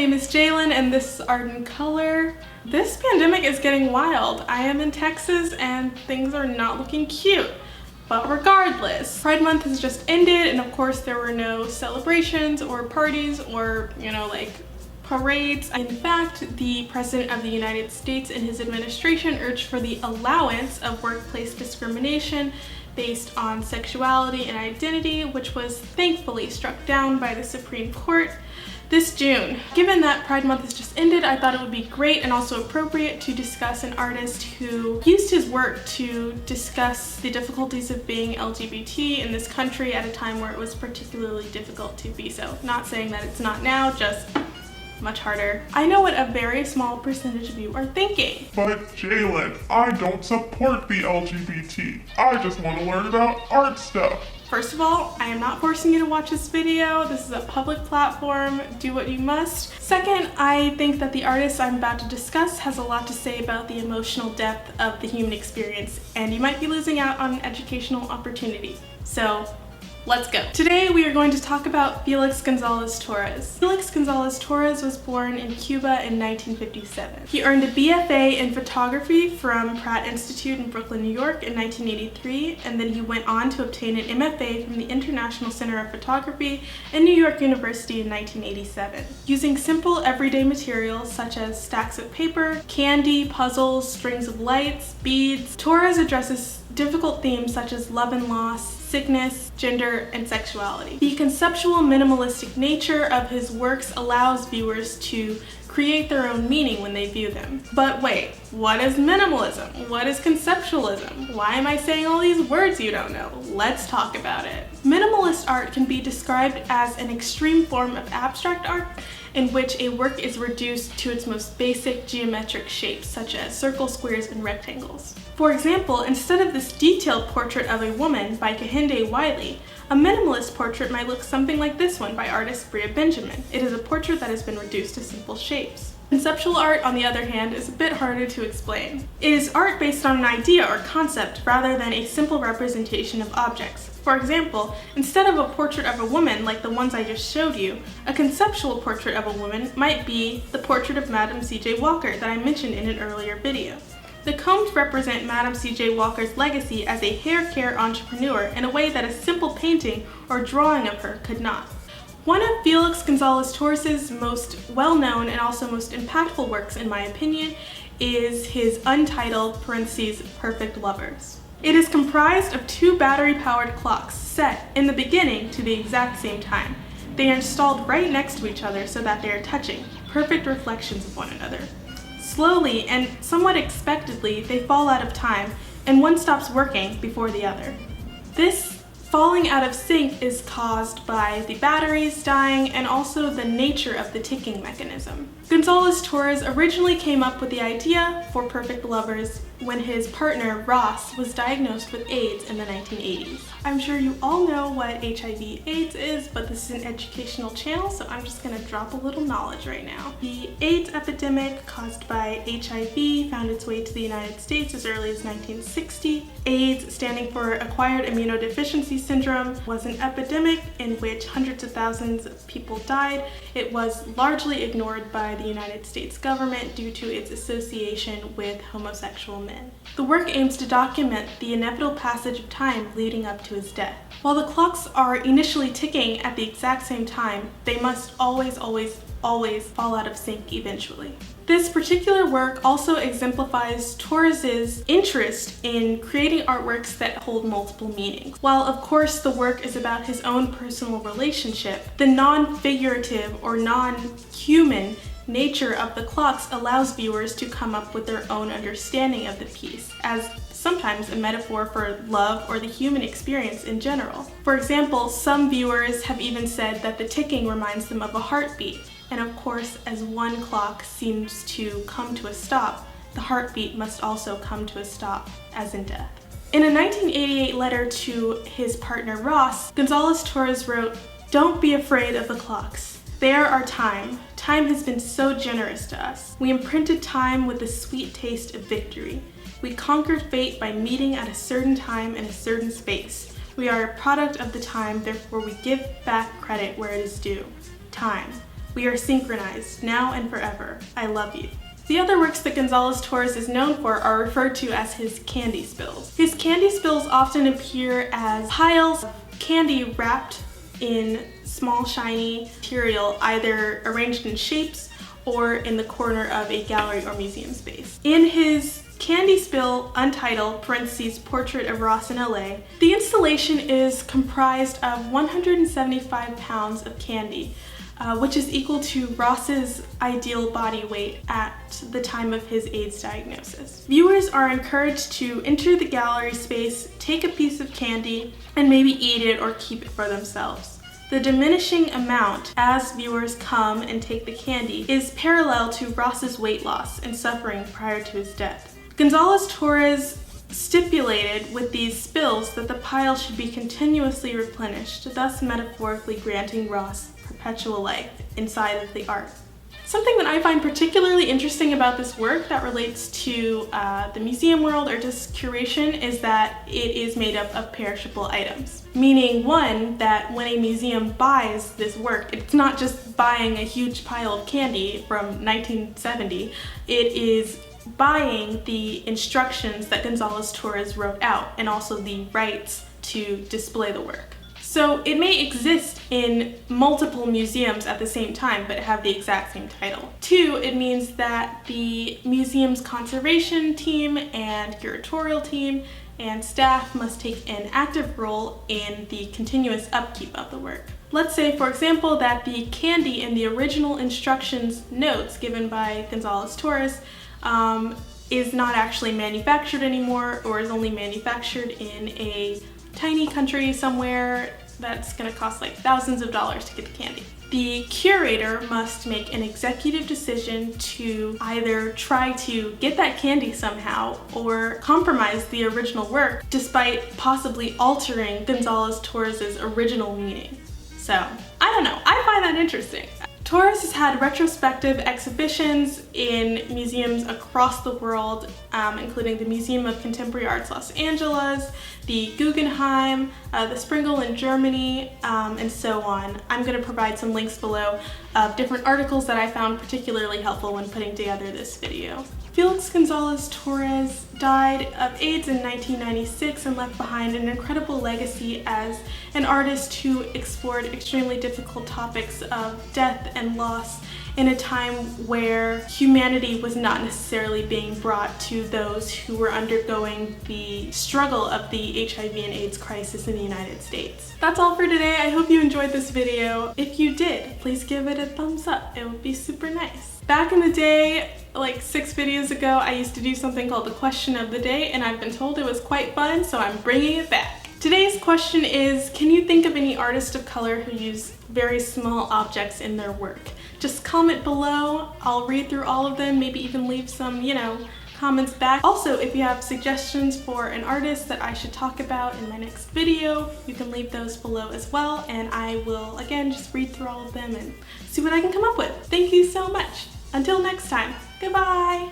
name is Jalen and this is Art in Color. This pandemic is getting wild. I am in Texas and things are not looking cute. But regardless, Pride Month has just ended and of course there were no celebrations or parties or, like parades. In fact, the President of the United States and his administration urged for the allowance of workplace discrimination based on sexuality and identity, which was thankfully struck down by the Supreme Court this June. Given that Pride Month has just ended, I thought it would be great and also appropriate to discuss an artist who used his work to discuss the difficulties of being LGBT in this country at a time where it was particularly difficult to be so. Not saying that it's not now, just much harder. I know what a very small percentage of you are thinking. But Jalen, I don't support the LGBT. I just want to learn about art stuff. First of all, I am not forcing you to watch this video. This is a public platform. Do what you must. Second, I think that the artist I'm about to discuss has a lot to say about the emotional depth of the human experience, and you might be losing out on an educational opportunity. So, let's go. Today we are going to talk about Félix González-Torres. Félix González-Torres was born in Cuba in 1957. He earned a BFA in photography from Pratt Institute in Brooklyn, New York in 1983, and then he went on to obtain an MFA from the International Center of Photography in New York University in 1987. Using simple everyday materials such as stacks of paper, candy, puzzles, strings of lights, beads, Torres addresses difficult themes such as love and loss, sickness, gender, and sexuality. The conceptual minimalistic nature of his works allows viewers to create their own meaning when they view them. But wait, what is minimalism? What is conceptualism? Why am I saying all these words you don't know? Let's talk about it. Minimalist art can be described as an extreme form of abstract art in which a work is reduced to its most basic geometric shapes, such as circles, squares, and rectangles. For example, instead of this detailed portrait of a woman by Kehinde Wiley, a minimalist portrait might look something like this one by artist Bria Benjamin. It is a portrait that has been reduced to simple shapes. Conceptual art, on the other hand, is a bit harder to explain. It is art based on an idea or concept rather than a simple representation of objects. For example, instead of a portrait of a woman like the ones I just showed you, a conceptual portrait of a woman might be the portrait of Madam C.J. Walker that I mentioned in an earlier video. The combs represent Madam C.J. Walker's legacy as a hair care entrepreneur in a way that a simple painting or drawing of her could not. One of Félix González-Torres' most well-known and also most impactful works, in my opinion, is his untitled (Perfect Lovers). It is comprised of two battery-powered clocks set in the beginning to the exact same time. They are installed right next to each other so that they are touching, perfect reflections of one another. Slowly and somewhat expectedly, they fall out of time, and one stops working before the other. This falling out of sync is caused by the batteries dying and also the nature of the ticking mechanism. González-Torres originally came up with the idea for Perfect Lovers when his partner, Ross, was diagnosed with AIDS in the 1980s. I'm sure you all know what HIV/AIDS is, but this is an educational channel, so I'm just gonna drop a little knowledge right now. The AIDS epidemic caused by HIV found its way to the United States as early as 1960. AIDS, standing for Acquired Immunodeficiency Syndrome, was an epidemic in which hundreds of thousands of people died. It was largely ignored by the United States government due to its association with homosexual men. The work aims to document the inevitable passage of time leading up to his death. While the clocks are initially ticking at the exact same time, they must always fall out of sync eventually. This particular work also exemplifies Torres's interest in creating artworks that hold multiple meanings. While of course the work is about his own personal relationship, the non-figurative or non-human nature of the clocks allows viewers to come up with their own understanding of the piece, as sometimes a metaphor for love or the human experience in general. For example, some viewers have even said that the ticking reminds them of a heartbeat, and of course, as one clock seems to come to a stop, the heartbeat must also come to a stop, as in death. In a 1988 letter to his partner Ross, González-Torres wrote, "Don't be afraid of the clocks. They are our time. Time has been so generous to us. We imprinted time with the sweet taste of victory. We conquered fate by meeting at a certain time in a certain space. We are a product of the time, therefore we give back credit where it is due. Time. We are synchronized, now and forever. I love you. The other works that Gonzalez-Torres is known for are referred to as his candy spills. His candy spills often appear as piles of candy wrapped in small shiny material, either arranged in shapes or in the corner of a gallery or museum space. In his candy spill Untitled (Portrait of Ross in LA), the installation is comprised of 175 pounds of candy, which is equal to Ross's ideal body weight at the time of his AIDS diagnosis. Viewers are encouraged to enter the gallery space, take a piece of candy, and maybe eat it or keep it for themselves. The diminishing amount as viewers come and take the candy is parallel to Ross's weight loss and suffering prior to his death. Gonzalez-Torres stipulated with these spills that the pile should be continuously replenished, thus metaphorically granting Ross perpetual life inside of the art. Something that I find particularly interesting about this work that relates to the museum world or just curation is that it is made up of perishable items. Meaning, one, that when a museum buys this work, it's not just buying a huge pile of candy from 1970, it is buying the instructions that Gonzalez-Torres wrote out and also the rights to display the work. So it may exist in multiple museums at the same time, but have the exact same title. Two, it means that the museum's conservation team and curatorial team and staff must take an active role in the continuous upkeep of the work. Let's say, for example, that the candy in the original instructions notes given by Gonzalez-Torres is not actually manufactured anymore, or is only manufactured in a tiny country somewhere that's gonna cost like thousands of dollars to get the candy. The curator must make an executive decision to either try to get that candy somehow or compromise the original work despite possibly altering Gonzalez-Torres' original meaning. So, I don't know, I find that interesting. Torres has had retrospective exhibitions in museums across the world, including the Museum of Contemporary Arts Los Angeles, the Guggenheim, the Sprengel in Germany, and so on. I'm going to provide some links below of different articles that I found particularly helpful when putting together this video. Félix González-Torres died of AIDS in 1996 and left behind an incredible legacy as an artist who explored extremely difficult topics of death and loss in a time where humanity was not necessarily being brought to those who were undergoing the struggle of the HIV and AIDS crisis in the United States. That's all for today. I hope you enjoyed this video. If you did, please give it a thumbs up. It would be super nice. Back in the day, like 6 videos ago, I used to do something called the question of the day, and I've been told it was quite fun, so I'm bringing it back. Today's question is, can you think of any artists of color who use very small objects in their work? Just comment below. I'll read through all of them, maybe even leave some, comments back. Also, if you have suggestions for an artist that I should talk about in my next video, you can leave those below as well, and I will, again, just read through all of them and see what I can come up with. Thank you so much. Until next time, goodbye!